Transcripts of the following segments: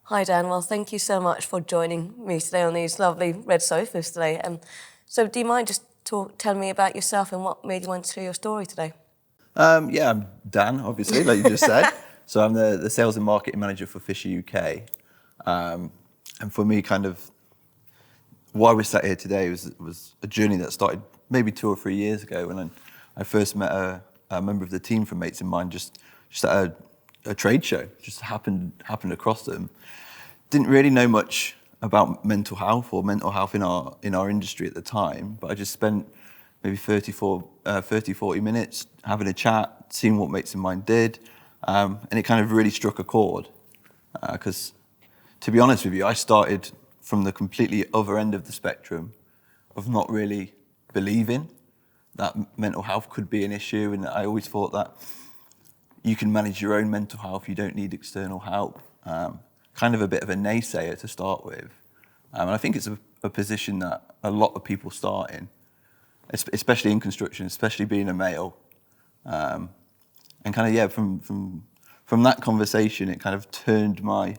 Hi Dan, well thank you so much for joining me today on these lovely red sofas today. So do you mind just telling me about yourself and what made you want to share your story today? Yeah, I'm Dan, obviously, like you just said. So I'm the sales and marketing manager for Fisher UK. And for me, kind of, why we sat here today was a journey that started maybe 2 or 3 years ago when I first met a member of the team from Mates in Mind just at a trade show, just happened across them. Didn't really know much about mental health or mental health in our industry at the time, but I just spent maybe 30, 40 minutes having a chat, seeing what Mates in Mind did, and it kind of really struck a chord. Because to be honest with you, I started from the completely other end of the spectrum of not really believing that mental health could be an issue, and I always thought that you can manage your own mental health, you don't need external help. Kind of a bit of a naysayer to start with. And I think it's a position that a lot of people start in, especially in construction, especially being a male. And kind of, yeah, from that conversation, it kind of turned my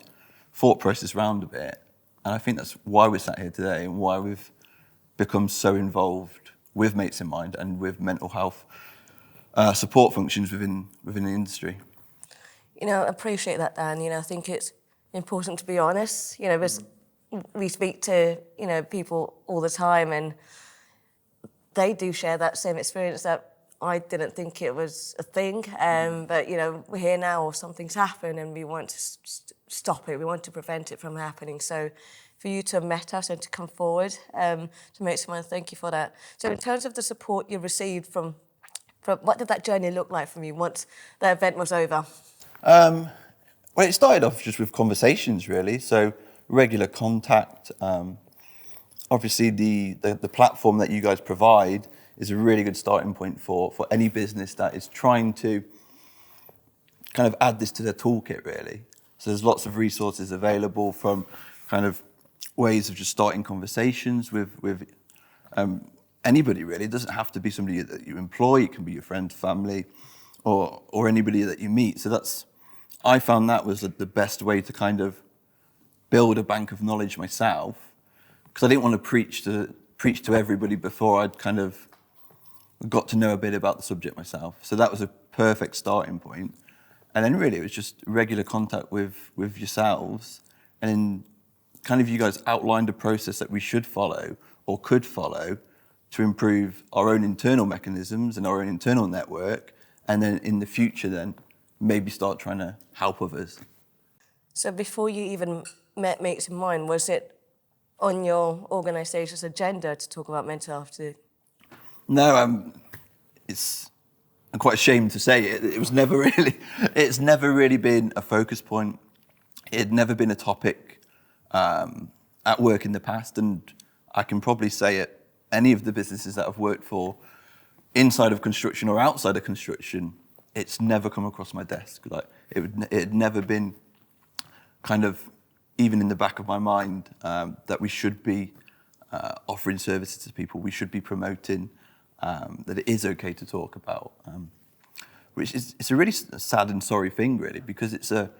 thought process round a bit. And I think that's why we're sat here today and why we've become so involved with Mates in Mind and with mental health support functions within the industry. I appreciate that, Dan. I think it's important to be honest. Because we speak to, people all the time and they do share that same experience that I didn't think it was a thing. But, we're here now or something's happened and we want to stop it. We want to prevent it from happening. So for you to have met us and to come forward to make someone, thank you for that. So in terms of the support you received from what did that journey look like from you once the event was over? Well, it started off just with conversations, really. So regular contact. Obviously, the platform that you guys provide is a really good starting point for any business that is trying to kind of add this to their toolkit, really. So there's lots of resources available, from kind of ways of just starting conversations with anybody, really. It doesn't have to be somebody that you employ. It can be your friend, family, or anybody that you meet. So I found that was the best way to kind of build a bank of knowledge myself, because I didn't want to preach to everybody before I'd kind of got to know a bit about the subject myself. So that was a perfect starting point. And then really it was just regular contact with yourselves, and then kind of you guys outlined a process that we should follow or could follow to improve our own internal mechanisms and our own internal network, and then in the future then maybe start trying to help others. So before you even met Mates in Mind, was it on your organisation's agenda to talk about mental health? No, I'm quite ashamed to say it. It's never really been a focus point. It had never been a topic at work in the past, and I can probably say it, any of the businesses that I've worked for, inside of construction or outside of construction, it's never come across my desk. Like it had never been kind of even in the back of my mind that we should be offering services to people. We should be promoting that it is okay to talk about, which it's a really sad and sorry thing, really, because it's a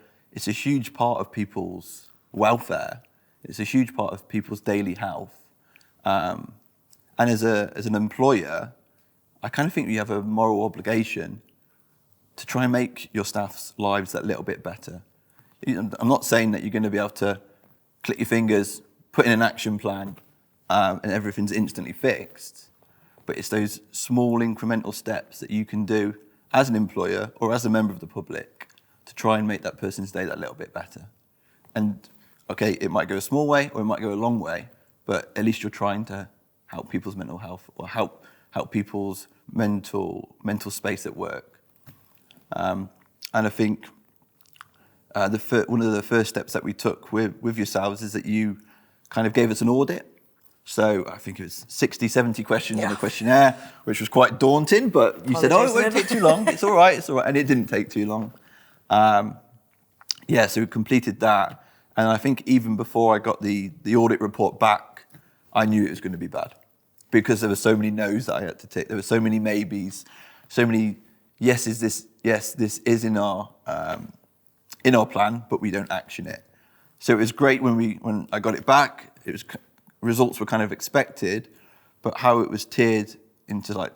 huge part of people's welfare. It's a huge part of people's daily health, and as an employer, I kind of think you have a moral obligation to try and make your staff's lives that little bit better. I'm not saying that you're going to be able to click your fingers, put in an action plan, and everything's instantly fixed. But it's those small incremental steps that you can do as an employer or as a member of the public to try and make that person's day that little bit better. And okay, it might go a small way or it might go a long way, but at least you're trying to help people's mental health or help people's mental space at work. And I think one of the first steps that we took with yourselves is that you kind of gave us an audit. So I think it was 60, 70 questions on the questionnaire, which was quite daunting, but you said, it won't take too long. It's all right. And it didn't take too long. So we completed that. And I think even before I got the audit report back, I knew it was going to be bad, because there were so many no's that I had to take. There were so many maybes, so many this is in our plan, but we don't action it. So it was great when I got it back. Results were kind of expected, but how it was tiered into like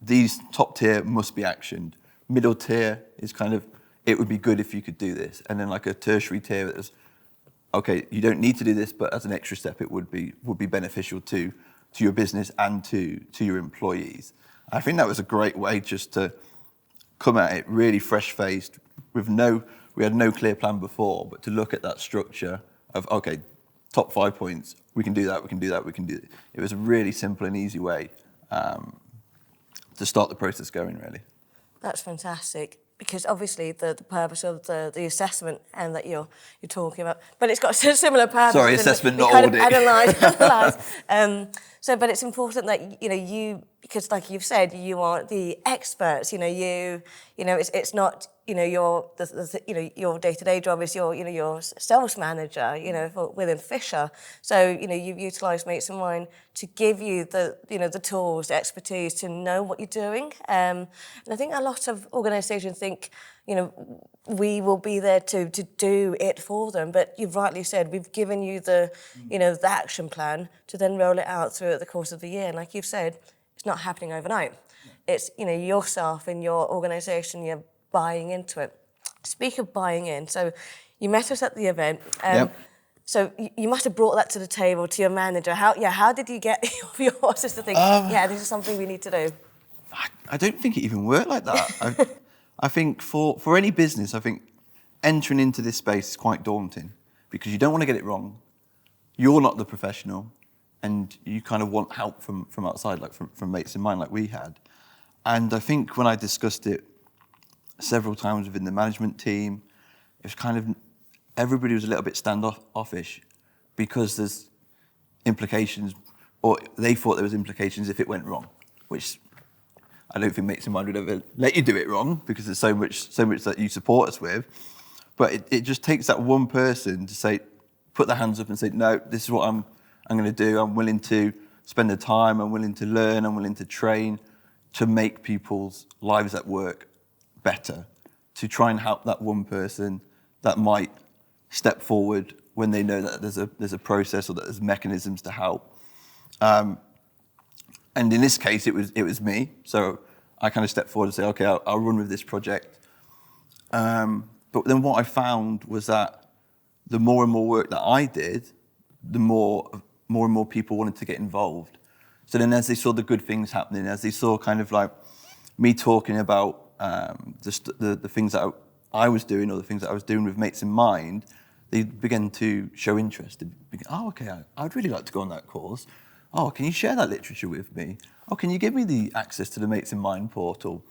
these top tier must be actioned. Middle tier is kind of it would be good if you could do this, and then like a tertiary tier that was okay. You don't need to do this, but as an extra step, it would be beneficial to your business and to your employees. I think that was a great way just to come at it really fresh-faced we had no clear plan before, but to look at that structure of, okay, top 5 points, we can do that, we can do that, we can do it. It was a really simple and easy way to start the process going, really. That's fantastic, because obviously the purpose of the assessment and that you're talking about, but it's got a similar purpose. Sorry, assessment, not kind audit. Of analyse. But it's important that you, because like you've said, you are the experts. It's not your day-to-day job is your sales manager. Within Fisher. So you've utilised Mates and Wine to give you the tools, the expertise to know what you're doing. And I think a lot of organisations think we will be there to do it for them. But you've rightly said we've given you the the action plan to then roll it out throughout the course of the year. And like you've said, it's not happening overnight. It's your staff and your organisation. You're buying into it. Speak of buying in, so you met us at the event. Yep. So you must have brought that to the table to your manager. How did you get your horses to think, this is something we need to do? I don't think it even worked like that. I think for any business, I think entering into this space is quite daunting because you don't want to get it wrong. You're not the professional, and you kind of want help from outside, like from Mates in Mind, like we had. And I think when I discussed it several times within the management team, it was kind of everybody was a little bit standoffish because there's implications, or they thought there was implications if it went wrong, which I don't think Mates in Mind would ever let you do it wrong because there's so much that you support us with. But it just takes that one person to say, put their hands up and say, no, this is what I'm going to do. I'm willing to spend the time. I'm willing to learn. I'm willing to train to make people's lives at work better, to try and help that one person that might step forward when they know that there's a process or that there's mechanisms to help. And in this case, it was me. So I kind of stepped forward and said, okay, I'll run with this project. But then what I found was that the more and more work that I did, the more and more people wanted to get involved. So then as they saw the good things happening, as they saw kind of like me talking about the things that I was doing or the things that I was doing with Mates in Mind, they began to show interest. Okay, I'd really like to go on that course. Oh, can you share that literature with me? Oh, can you give me the access to the Mates in Mind portal?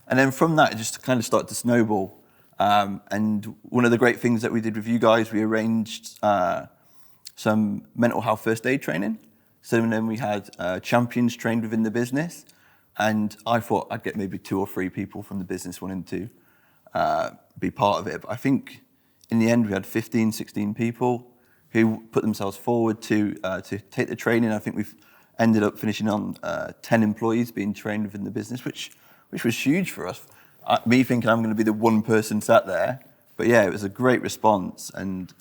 And then from that, it just kind of started to snowball. And one of the great things that we did with you guys, we arranged some mental health first aid training. So then we had champions trained within the business. And I thought I'd get maybe 2 or 3 people from the business wanting to be part of it. But I think in the end, we had 15, 16 people who put themselves forward to take the training. I think we've ended up finishing on 10 employees being trained within the business, which was huge for us. Me thinking I'm going to be the one person sat there. But yeah, it was a great response. And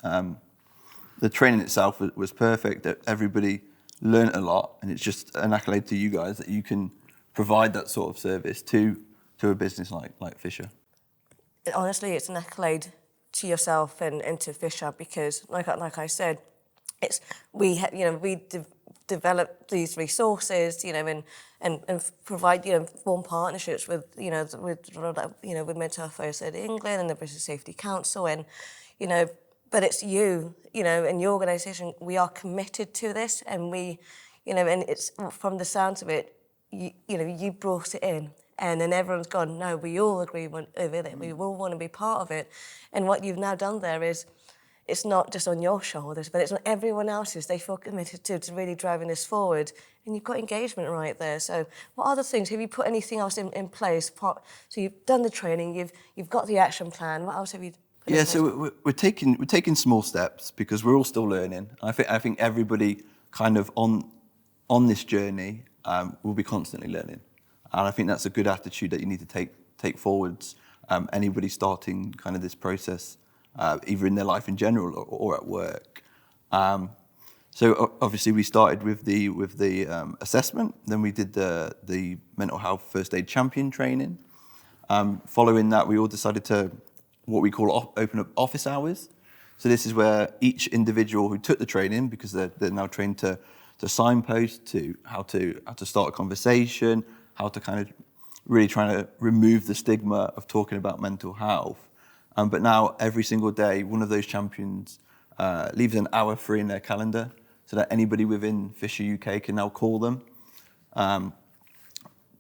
the training itself was perfect. Everybody learned a lot. And it's just an accolade to you guys that you can provide that sort of service to a business like Fisher. Honestly, it's an accolade to yourself and to Fisher because, like I said, we develop these resources, and provide, form partnerships with Mental Health First Aid England and the British Safety Council, and but it's you, and your organisation. We are committed to this, and we, and it's from the sounds of it, you brought it in. And then everyone's gone, no, we all agree with it. We all want to be part of it. And what you've now done there is, it's not just on your shoulders, but it's on everyone else's. They feel committed to really driving this forward. And you've got engagement right there. So what other things? Have you put anything else in place? So you've done the training, you've got the action plan. What else have you put in place? So we're taking small steps because we're all still learning. I think everybody kind of on this journey will be constantly learning. And I think that's a good attitude that you need to take forwards. Anybody starting kind of this process either in their life in general or at work. So obviously we started with the assessment. Then we did the mental health first aid champion training. Following that, we all decided to what we call open up office hours. So this is where each individual who took the training, because they're now trained to signpost, to how to start a conversation, how to kind of really trying to remove the stigma of talking about mental health. But now every single day, one of those champions leaves an hour free in their calendar so that anybody within Fischer UK can now call them,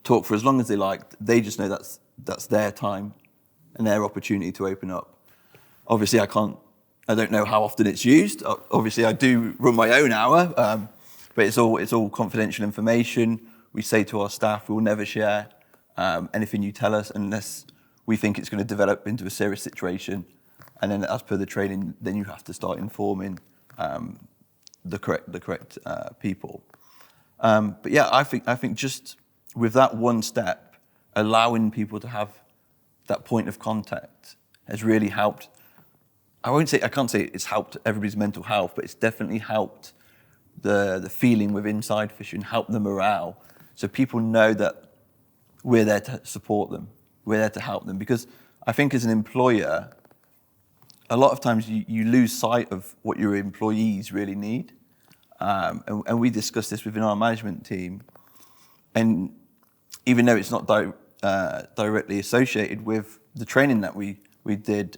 talk for as long as they like. They just know that's their time and their opportunity to open up. Obviously, I don't know how often it's used. Obviously, I do run my own hour, but it's all confidential information. We say to our staff, we will never share anything you tell us unless we think it's going to develop into a serious situation. And then, as per the training, then you have to start informing the correct people. But yeah, I think just with that one step, allowing people to have that point of contact has really helped. I can't say it's helped everybody's mental health, but it's definitely helped the feeling within inside Fischer and helped the morale. So people know that we're there to support them, we're there to help them. Because I think as an employer, a lot of times you lose sight of what your employees really need. And we discussed this within our management team. And even though it's not directly associated with the training that we did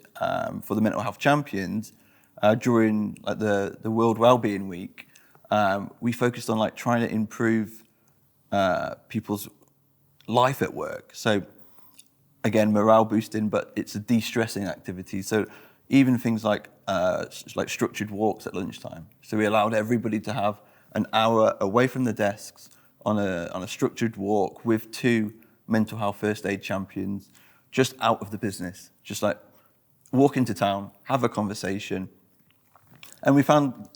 for the mental health champions, during like the World Wellbeing Week, we focused on like trying to improve people's life at work. So again, morale boosting, but it's a de-stressing activity. So even things like structured walks at lunchtime. So we allowed everybody to have an hour away from the desks on a structured walk with 2 mental health first aid champions, just out of the business, just like walk into town, have a conversation. And we found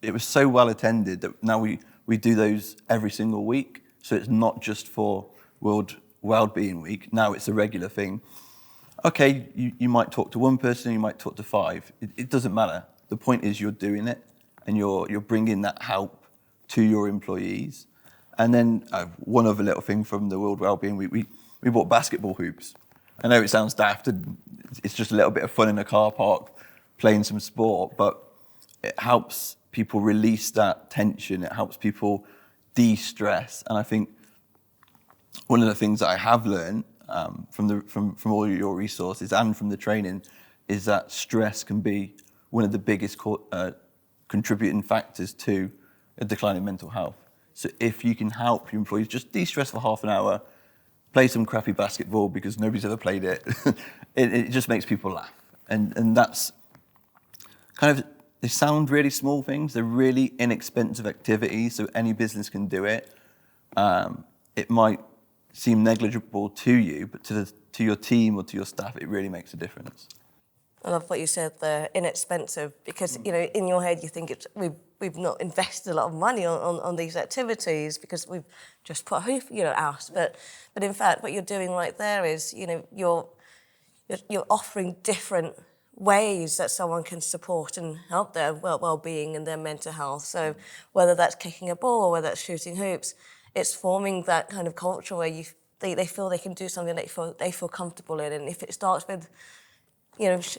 it was so well attended that now we do those every single week. So it's not just for World Wellbeing Week. Now it's a regular thing. Okay, you might talk to one person, you might talk to 5. It doesn't matter. The point is you're doing it and you're bringing that help to your employees. And then one other little thing from the World Wellbeing Week, we bought basketball hoops. I know it sounds daft, and it's just a little bit of fun in a car park, playing some sport, but it helps people release that tension. It helps people de-stress. And I think one of the things that I have learned from all your resources and from the training is that stress can be one of the biggest contributing factors to a decline in mental health. So if you can help your employees just de-stress for half an hour, play some crappy basketball because nobody's ever played it, it just makes people laugh. And that's kind of, they sound really small things, they're really inexpensive activities, so any business can do it. It might seem negligible to you, but to your team or to your staff, it really makes a difference. I love what you said there, inexpensive, because in your head you think we've not invested a lot of money on these activities because we've just put a hoof out. But in fact, what you're doing right there is you're offering different ways that someone can support and help their well-being and their mental health. So whether that's kicking a ball or whether that's shooting hoops, it's forming that kind of culture where they feel they can do something they feel comfortable in. And if it starts with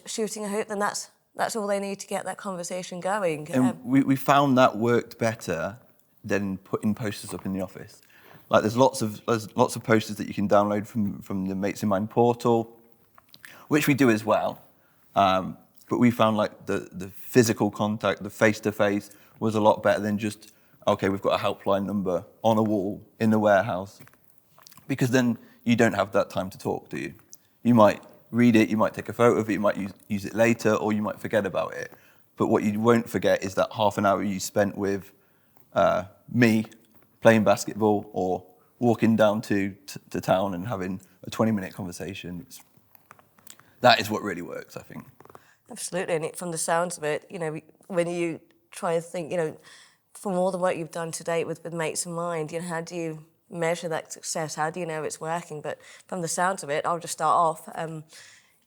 shooting a hoop, then that's all they need to get that conversation going. And we found that worked better than putting posters up in the office. Like there's lots of posters that you can download from the Mates in Mind portal, which we do as well. But we found like the physical contact, the face-to-face was a lot better than just, okay, we've got a helpline number on a wall in the warehouse. Because then you don't have that time to talk, do you? You might read it, you might take a photo of it, you might use it later, or you might forget about it. But what you won't forget is that half an hour you spent with me playing basketball or walking down to town and having a 20-minute conversation. That is what really works, I think. Absolutely, and from the sounds of it, when you try and think, from all the work you've done to date with Mates in Mind, how do you measure that success? How do you know it's working? But from the sounds of it, I'll just start off.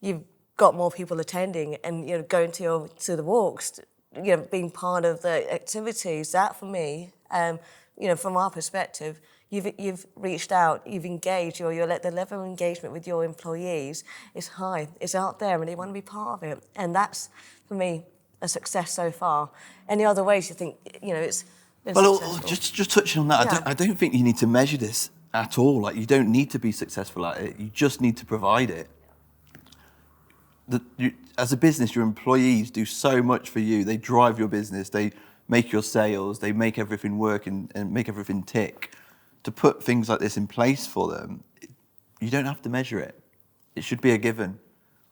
You've got more people attending and, going to the walks, being part of the activities, that for me, from our perspective, you've reached out, you've engaged, the level of engagement with your employees is high, it's out there, and they want to be part of it. And that's, for me, a success so far. Any other ways you think, it's been successful? Just touching on that, Yeah. I don't think you need to measure this at all. Like, you don't need to be successful at it. You just need to provide it. As a business, your employees do so much for you. They drive your business. They make your sales. They make everything work and make everything tick. To put things like this in place for them, you don't have to measure it. It should be a given.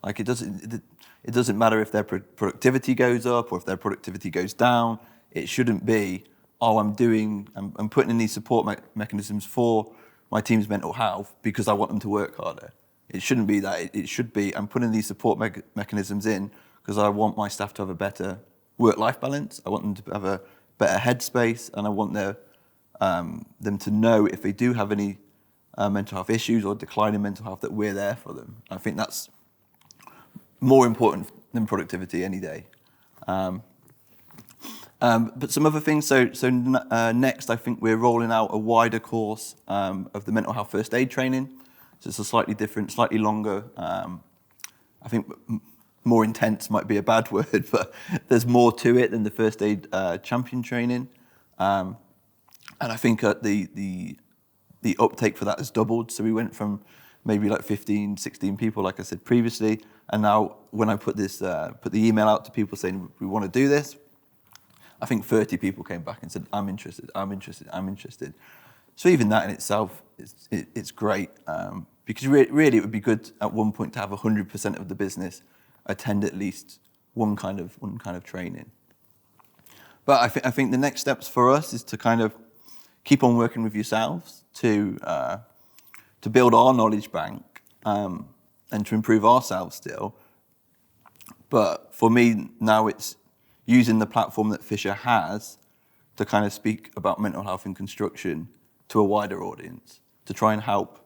Like, it doesn't matter if their productivity goes up or if their productivity goes down. It shouldn't be, I'm putting in these support mechanisms for my team's mental health because I want them to work harder. It shouldn't be that. It should be, I'm putting these support mechanisms in because I want my staff to have a better work-life balance. I want them to have a better headspace, and I want them to know if they do have any mental health issues or decline in mental health, that we're there for them. I think that's more important than productivity any day. But some other things. So next, I think we're rolling out a wider course of the mental health first aid training. So it's a slightly different, slightly longer. I think more intense might be a bad word, but there's more to it than the first aid champion training. And I think the uptake for that has doubled. So we went from maybe like 15, 16 people, like I said previously, and now when I put the email out to people saying we want to do this, I think 30 people came back and said, I'm interested. So even that in itself, it's great, because really it would be good at one point to have 100% of the business attend at least one kind of training. But I think the next steps for us is to kind of keep on working with yourselves to build our knowledge bank and to improve ourselves still. But for me now, it's using the platform that Fischer has to kind of speak about mental health in construction to a wider audience, to try and help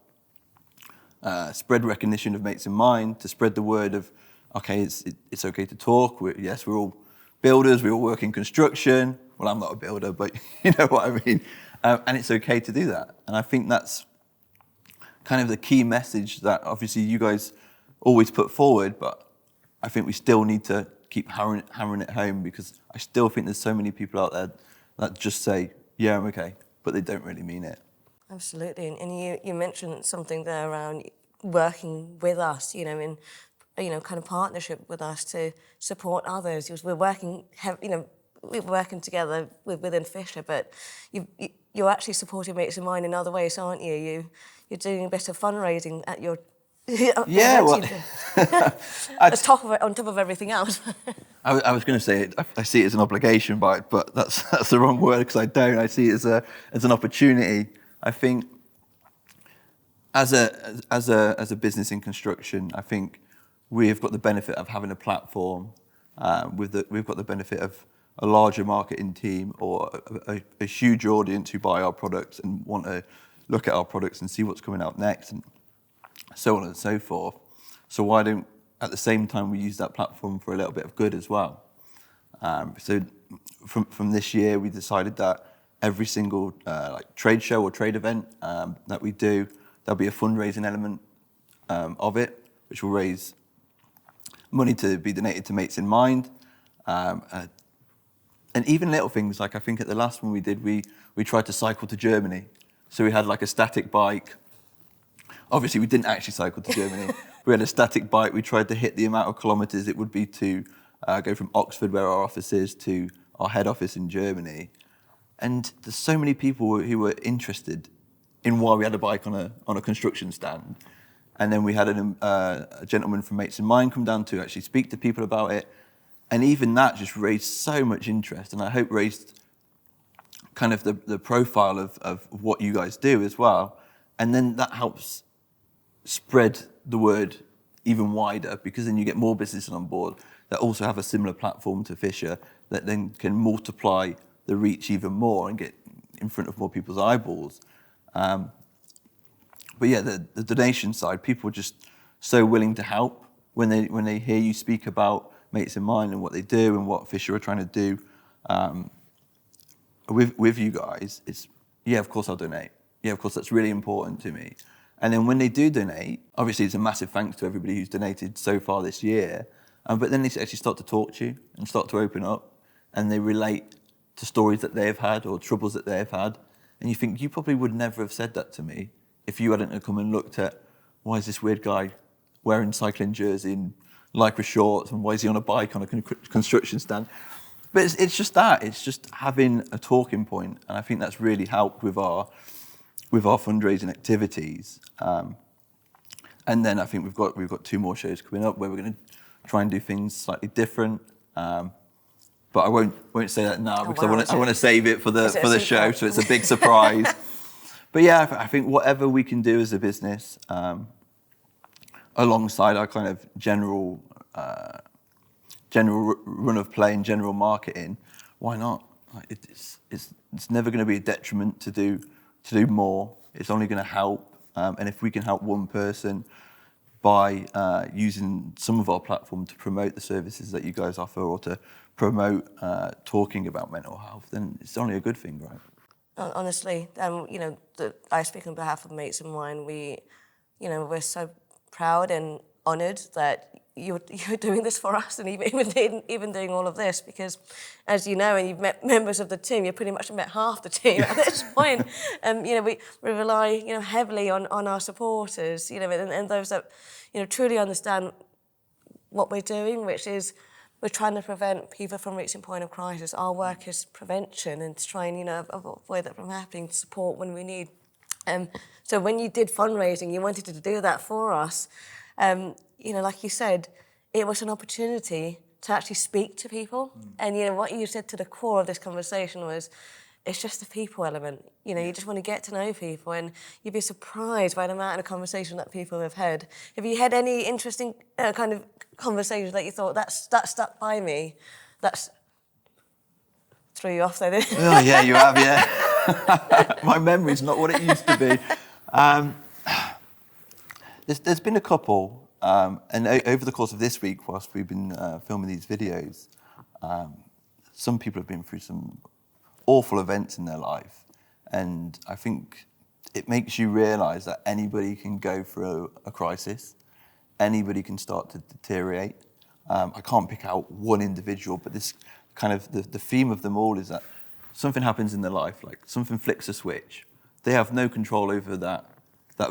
spread recognition of Mates in Mind, to spread the word of, okay, it's okay to talk. We're all builders, we all work in construction. Well, I'm not a builder, but you know what I mean. And it's okay to do that. And I think that's kind of the key message that obviously you guys always put forward, but I think we still need to keep hammering it home, because I still think there's so many people out there that just say, yeah, I'm okay, but they don't really mean it. Absolutely. And you mentioned something there around working with us, in kind of partnership with us to support others. Because we're working, we're working together within Fischer, but you're actually supporting Mates in Mind in other ways, aren't you? You're doing a bit of fundraising at your Yeah, well, on top of everything else. I was going to say I see it as an obligation, but that's the wrong word, because I don't. I see it as an opportunity. I think as a business in construction, I think we've got the benefit of having a platform. We've got the benefit of a larger marketing team or a huge audience who buy our products and want to look at our products and see what's coming out next, and so on and so forth. So why don't, at the same time, we use that platform for a little bit of good as well? So from this year, we decided that every single trade show or trade event that we do, there'll be a fundraising element of it, which will raise money to be donated to Mates in Mind. And even little things, like I think at the last one we did, we tried to cycle to Germany. So we had like a static bike. Obviously, we didn't actually cycle to Germany. We had a static bike. We tried to hit the amount of kilometres it would be to go from Oxford, where our office is, to our head office in Germany. And there's so many people who were interested in why we had a bike on a construction stand. And then we had a gentleman from Mates in Mind come down to actually speak to people about it. And even that just raised so much interest, and I hope raised kind of the profile of what you guys do as well. And then that helps spread the word even wider, because then you get more businesses on board that also have a similar platform to Fischer, that then can multiply the reach even more and get in front of more people's eyeballs. But yeah, the donation side, people are just so willing to help. when they hear you speak about Mates in Mind and what they do and what Fischer are trying to do with you guys, it's, yeah, of course I'll donate. Yeah, of course, that's really important to me. And then when they do donate, obviously it's a massive thanks to everybody who's donated so far this year, but then they actually start to talk to you and start to open up, and they relate to stories that they've had or troubles that they've had. And you think, you probably would never have said that to me if you hadn't come and looked at, why is this weird guy wearing cycling jersey and lycra shorts, and why is he on a bike on a construction stand? But it's just that, it's just having a talking point, and I think that's really helped with our fundraising activities. And then I think we've got 2 more shows coming up where we're going to try and do things slightly different. But I won't say that now because I want to save it for the show, so it's a big surprise. But yeah, I think whatever we can do as a business, alongside our kind of general run of play and general marketing, why not? It's never going to be a detriment to do more. It's only going to help, and if we can help one person by using some of our platform to promote the services that you guys offer, or to promote talking about mental health, then it's only a good thing, right? Honestly, I speak on behalf of Mates in Mind. We're so proud and honoured that you're doing this for us, and even doing all of this, because, as you know, and you've met members of the team, you've pretty much met half the team at this point. We rely heavily on our supporters, and those that truly understand what we're doing, which is we're trying to prevent people from reaching point of crisis. Our work is prevention and to try and avoid that from happening, to support when we need. So when you did fundraising, you wanted to do that for us. Like you said, it was an opportunity to actually speak to people. And, what you said to the core of this conversation was, it's just the people element. You just want to get to know people, and you'd be surprised by the amount of conversation that people have had. Have you had any interesting kind of conversations that you thought, that stuck by me? That's threw you off there, didn't it? Oh, yeah, you have, yeah. My memory's not what it used to be. There's been a couple, and over the course of this week, whilst we've been filming these videos, some people have been through some awful events in their life, and I think it makes you realise that anybody can go through a crisis, anybody can start to deteriorate. I can't pick out one individual, but this kind of the theme of them all is that something happens in their life, like something flicks a switch. They have no control over that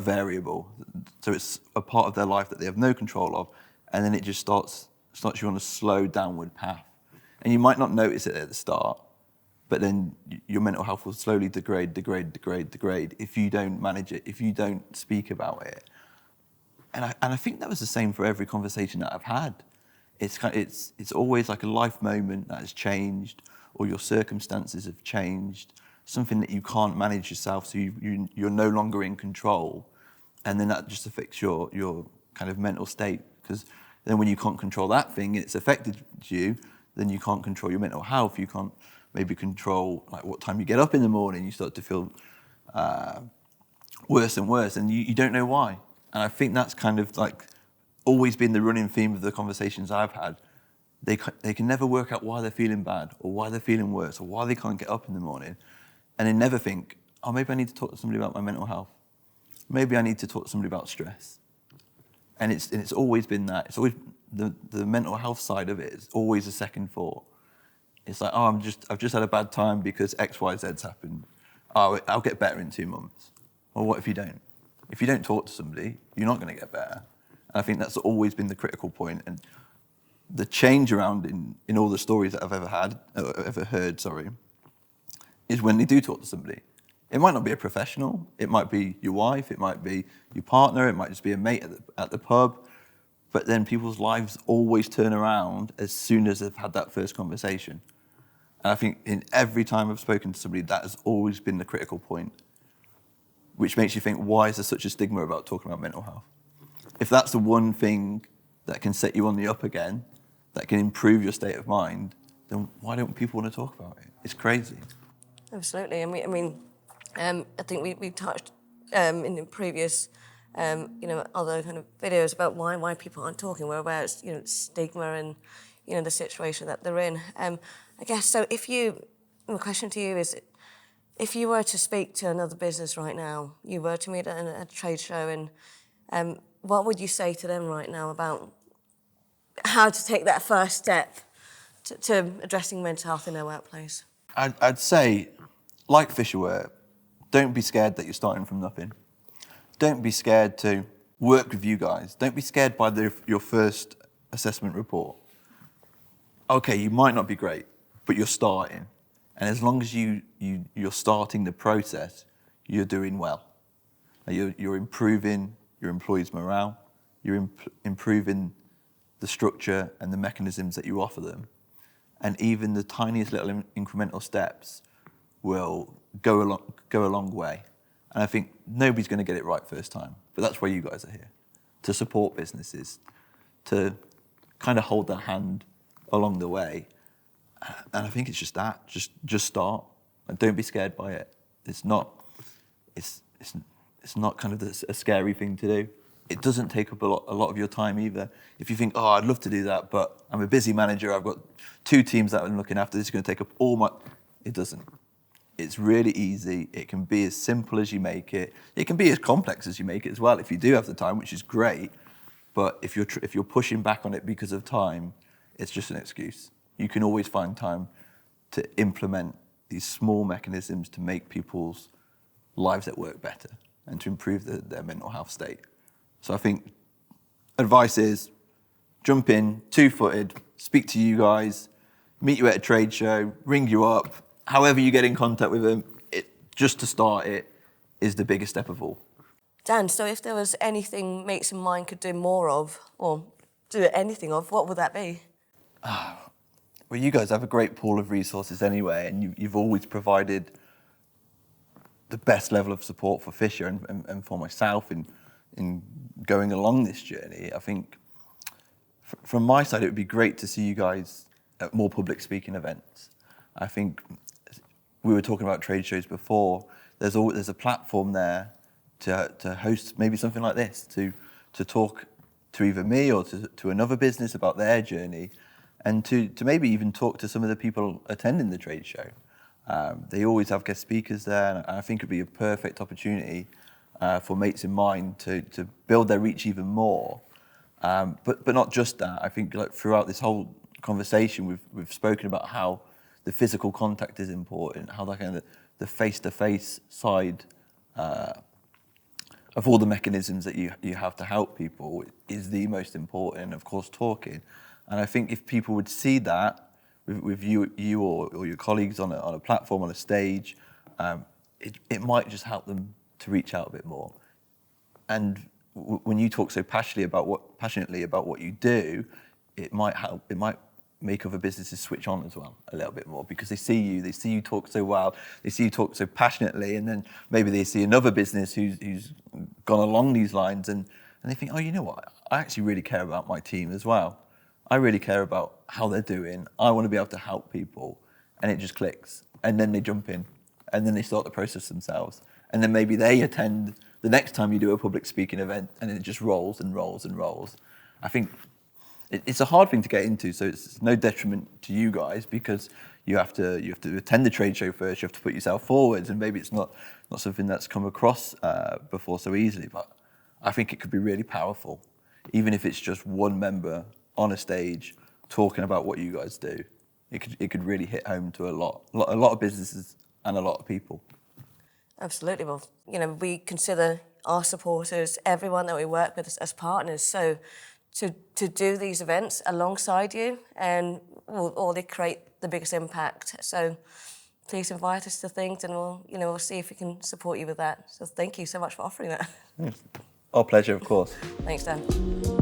variable. So it's a part of their life that they have no control of, and then it just starts you on a slow downward path. And you might not notice it at the start, but then your mental health will slowly degrade if you don't manage it, if you don't speak about it. And I think that was the same for every conversation that I've had. It's always like a life moment that has changed, or your circumstances have changed, something that you can't manage yourself, so you're no longer in control, and then that just affects your kind of mental state, because then when you can't control that thing, it's affected you, then you can't control your mental health, you can't maybe control like what time you get up in the morning, you start to feel worse and worse, and you don't know why. And I think that's kind of like always been the running theme of the conversations I've had. They can never work out why they're feeling bad, or why they're feeling worse, or why they can't get up in the morning. And they never think, oh, maybe I need to talk to somebody about my mental health. Maybe I need to talk to somebody about stress. And it's always been that. It's always the mental health side of it is always a second thought. It's like, oh, I've just had a bad time because X, Y, Z's happened. Oh, I'll get better in 2 months. Well, what if you don't? If you don't talk to somebody, you're not going to get better. And I think that's always been the critical point. And the change around in all the stories that I've ever heard, is when they do talk to somebody. It might not be a professional, it might be your wife, it might be your partner, it might just be a mate at the pub, but then people's lives always turn around as soon as they've had that first conversation. And I think in every time I've spoken to somebody, that has always been the critical point, which makes you think, why is there such a stigma about talking about mental health? If that's the one thing that can set you on the up again, that can improve your state of mind, then why don't people want to talk about it? It's crazy. Absolutely. I think we touched in the previous other kind of videos about why people aren't talking, where it's, stigma and, the situation that they're in. I guess, so my question to you is, if you were to speak to another business right now, you were to meet at a trade show, and what would you say to them right now about how to take that first step to addressing mental health in their workplace? I'd say, like Fisher were, don't be scared that you're starting from nothing. Don't be scared to work with you guys. Don't be scared by your first assessment report. Okay, you might not be great, but you're starting. And as long as you're starting the process, you're doing well. You're improving your employees' morale. You're improving the structure and the mechanisms that you offer them. And even the tiniest little incremental steps will go a long way. And I think nobody's going to get it right first time, but that's why you guys are here, to support businesses, to kind of hold their hand along the way. And I think it's just that, just start, and don't be scared by it. It's not kind of a scary thing to do. It doesn't take up a lot of your time either. If you think, oh, I'd love to do that, but I'm a busy manager, I've got 2 teams that I'm looking after, this is going to take up all my... It doesn't. It's really easy. It can be as simple as you make it. It can be as complex as you make it as well, if you do have the time, which is great. But if you're pushing back on it because of time, it's just an excuse. You can always find time to implement these small mechanisms to make people's lives at work better and to improve their mental health state. So I think advice is jump in, 2-footed, speak to you guys, meet you at a trade show, ring you up, however you get in contact with them, just to start it is the biggest step of all. Dan, so if there was anything Mates in Mind could do more of, or do anything of, what would that be? Well, you guys have a great pool of resources anyway, and you've always provided the best level of support for Fisher and for myself in going along this journey. I think from my side, it would be great to see you guys at more public speaking events. I think we were talking about trade shows before. There's a platform there to host maybe something like this, to talk to either me or to another business about their journey, and to maybe even talk to some of the people attending the trade show. They always have guest speakers there, and I think it'd be a perfect opportunity for Mates in Mind to build their reach even more. But not just that. I think like throughout this whole conversation, we've spoken about how the physical contact is important, how the face-to-face side of all the mechanisms that you have to help people is the most important, and of course talking. And I think if people would see that with you or your colleagues on a platform, on a stage, it might just help them to reach out a bit more. And when you talk so passionately about what you do, it might help. It might make other businesses switch on as well a little bit more, because they see you talk so well, they see you talk so passionately, and then maybe they see another business who's gone along these lines, and they think, oh, you know what? I actually really care about my team as well. I really care about how they're doing. I want to be able to help people, and it just clicks. And then they jump in, and then they start the process themselves, and then maybe they attend the next time you do a public speaking event, and it just rolls and rolls and rolls. I think it's a hard thing to get into, so it's no detriment to you guys, because you have to attend the trade show first. You have to put yourself forwards, and maybe it's not something that's come across before so easily. But I think it could be really powerful, even if it's just one member on a stage talking about what you guys do. It could really hit home to a lot of businesses and a lot of people. Absolutely. Well, we consider our supporters, everyone that we work with, as partners. So to do these events alongside you, and will they create the biggest impact. So please invite us to things, and we'll see if we can support you with that. So thank you so much for offering that. Our pleasure, of course. Thanks, Dan.